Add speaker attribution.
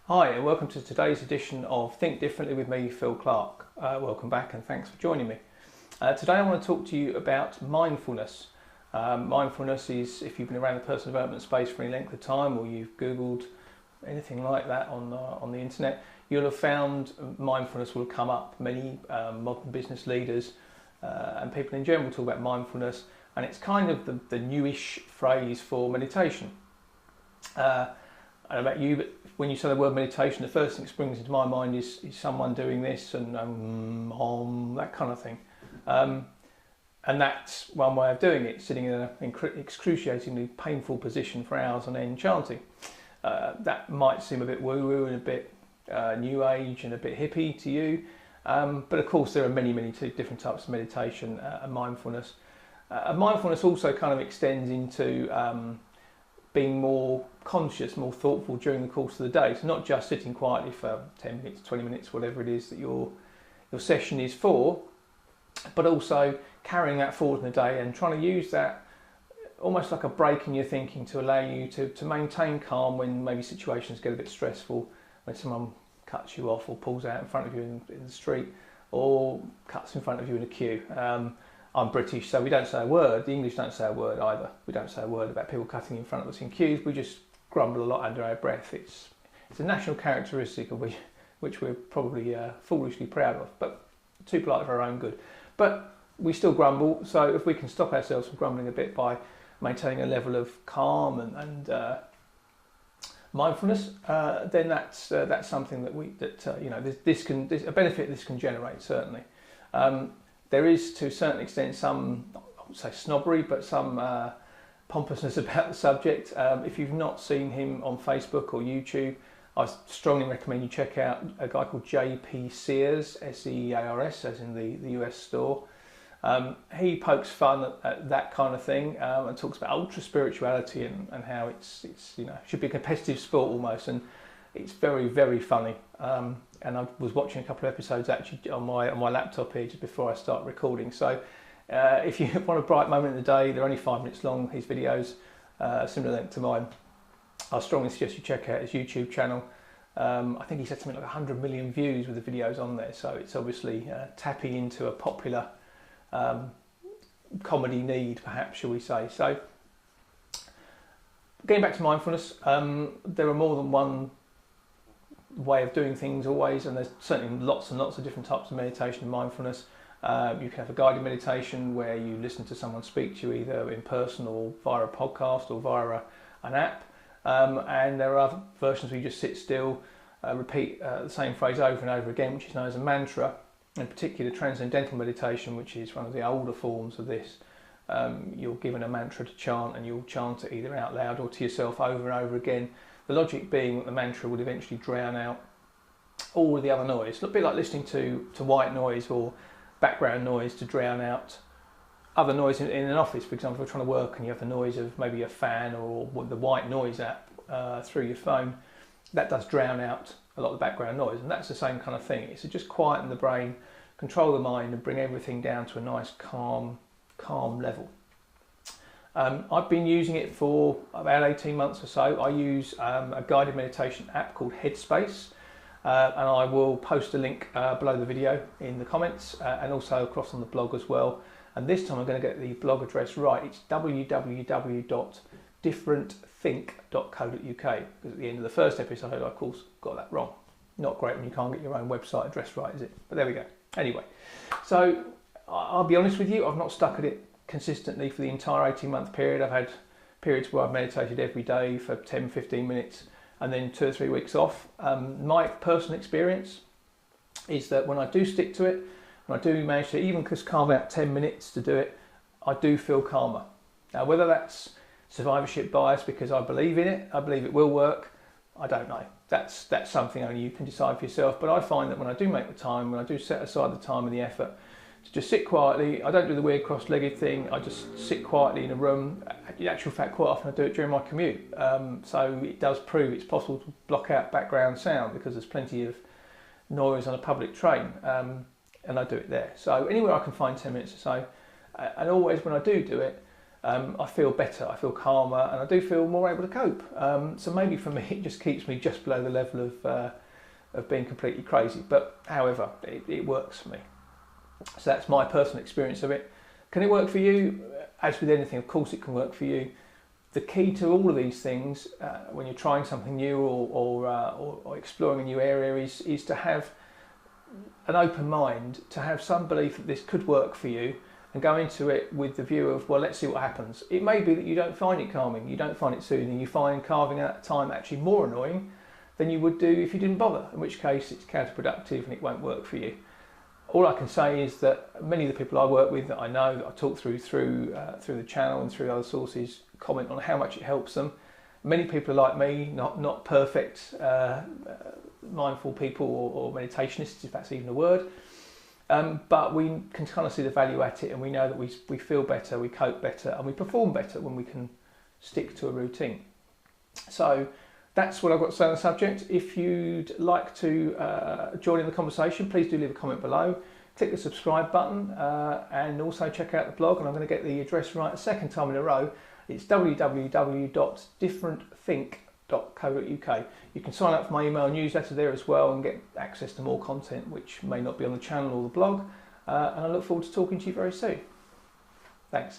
Speaker 1: Hi, and welcome to today's edition of Think Differently with me, Phil Clark. Welcome back and thanks for joining me. Today I want to talk to you about mindfulness. Mindfulness is, if you've been around the personal development space for any length of time or you've Googled anything like that on the internet, you'll have found mindfulness will come up. Many modern business leaders and people in general talk about mindfulness, and it's kind of the newish phrase for meditation. I don't know about you, but when you say the word meditation, the first thing that springs into my mind is someone doing this and that kind of thing. And that's one way of doing it, sitting in an excruciatingly painful position for hours on end chanting. That might seem a bit woo-woo and a bit new age and a bit hippie to you. But of course there are many different types of meditation and mindfulness. Mindfulness also kind of extends into being more conscious, more thoughtful during the course of the day. So not just sitting quietly for 10 minutes, 20 minutes, whatever it is that your session is for, but also carrying that forward in the day and trying to use that almost like a break in your thinking to allow you to maintain calm when maybe situations get a bit stressful, when someone cuts you off or pulls out in front of you in the street or cuts in front of you in a queue. I'm British, so we don't say a word. The English don't say a word either. We don't say a word about people cutting in front of us in queues. We just grumble a lot under our breath. It's a national characteristic of which we're probably foolishly proud of, but too polite for our own good. But we still grumble, so if we can stop ourselves from grumbling a bit by maintaining a level of calm and mindfulness, then that's something that a benefit this can generate, certainly. There is, to a certain extent, some, I wouldn't say snobbery, but some pompousness about the subject. If you've not seen him on Facebook or YouTube, I strongly recommend you check out a guy called J.P. Sears, S-E-A-R-S, as in the US store. He pokes fun at that kind of thing and talks about ultra spirituality and how it's should be a competitive sport almost, and it's very funny. And I was watching a couple of episodes actually on my laptop here just before I start recording. So if you want a bright moment in the day, they're only 5 minutes long, his videos, similar length to mine. I strongly suggest you check out his YouTube channel. I think he's had something like 100 million views with the videos on there, so it's obviously tapping into a popular comedy need, perhaps, shall we say. So getting back to mindfulness, there are more than one way of doing things always, and there's certainly lots and lots of different types of meditation and mindfulness. You can have a guided meditation where you listen to someone speak to you either in person or via a podcast or via an app, and there are other versions where you just sit still, repeat the same phrase over and over again, which is known as a mantra. In particular, transcendental meditation, which is one of the older forms of this, you're given a mantra to chant and you'll chant it either out loud or to yourself over and over again. The logic being that the mantra would eventually drown out all of the other noise. A bit like listening to white noise or background noise to drown out other noise in an office. For example, if you're trying to work and you have the noise of maybe a fan or the white noise app through your phone, that does drown out a lot of the background noise, and that's the same kind of thing. It's to just quieten the brain, control the mind, and bring everything down to a nice calm level. I've been using it for about 18 months or so. I use a guided meditation app called Headspace, and I will post a link below the video in the comments and also across on the blog as well. And this time I'm going to get the blog address right. It's www.differentthink.co.uk, because at the end of the first episode I, of course, got that wrong. Not great when you can't get your own website address right, is it? But there we go. Anyway, so I'll be honest with you, I've not stuck at it consistently for the entire 18-month period. I've had periods where I've meditated every day for 10-15 minutes and then 2 or 3 weeks off. My personal experience is that when I do stick to it, when I do manage to even just carve out 10 minutes to do it, I do feel calmer. Now, whether that's survivorship bias because I believe in it, I believe it will work, I don't know. That's something only you can decide for yourself. But I find that when I do make the time, when I do set aside the time and the effort to just sit quietly, I don't do the weird cross-legged thing, I just sit quietly in a room. In actual fact, quite often I do it during my commute. So it does prove it's possible to block out background sound because there's plenty of noise on a public train, and I do it there. So anywhere I can find 10 minutes or so, and always when I do it, I feel better, I feel calmer, and I do feel more able to cope. So maybe for me it just keeps me just below the level of being completely crazy, but however, it works for me. So that's my personal experience of it. Can it work for you? As with anything, of course it can work for you. The key to all of these things, when you're trying something new or exploring a new area, is to have an open mind, to have some belief that this could work for you, and go into it with the view of, well, let's see what happens. It may be that you don't find it calming, you don't find it soothing, you find carving out time actually more annoying than you would do if you didn't bother, in which case it's counterproductive and it won't work for you. All I can say is that many of the people I work with, that I know, that I talk through the channel and through other sources, comment on how much it helps them. Many people are like me, not perfect mindful people or meditationists, if that's even a word, but we can kind of see the value at it, and we know that we feel better, we cope better, and we perform better when we can stick to a routine. So that's what I've got to say on the subject. If you'd like to join in the conversation, please do leave a comment below. Click the subscribe button and also check out the blog, and I'm going to get the address right a second time in a row. It's www.differentthink.co.uk. You can sign up for my email newsletter there as well and get access to more content which may not be on the channel or the blog. And I look forward to talking to you very soon. Thanks.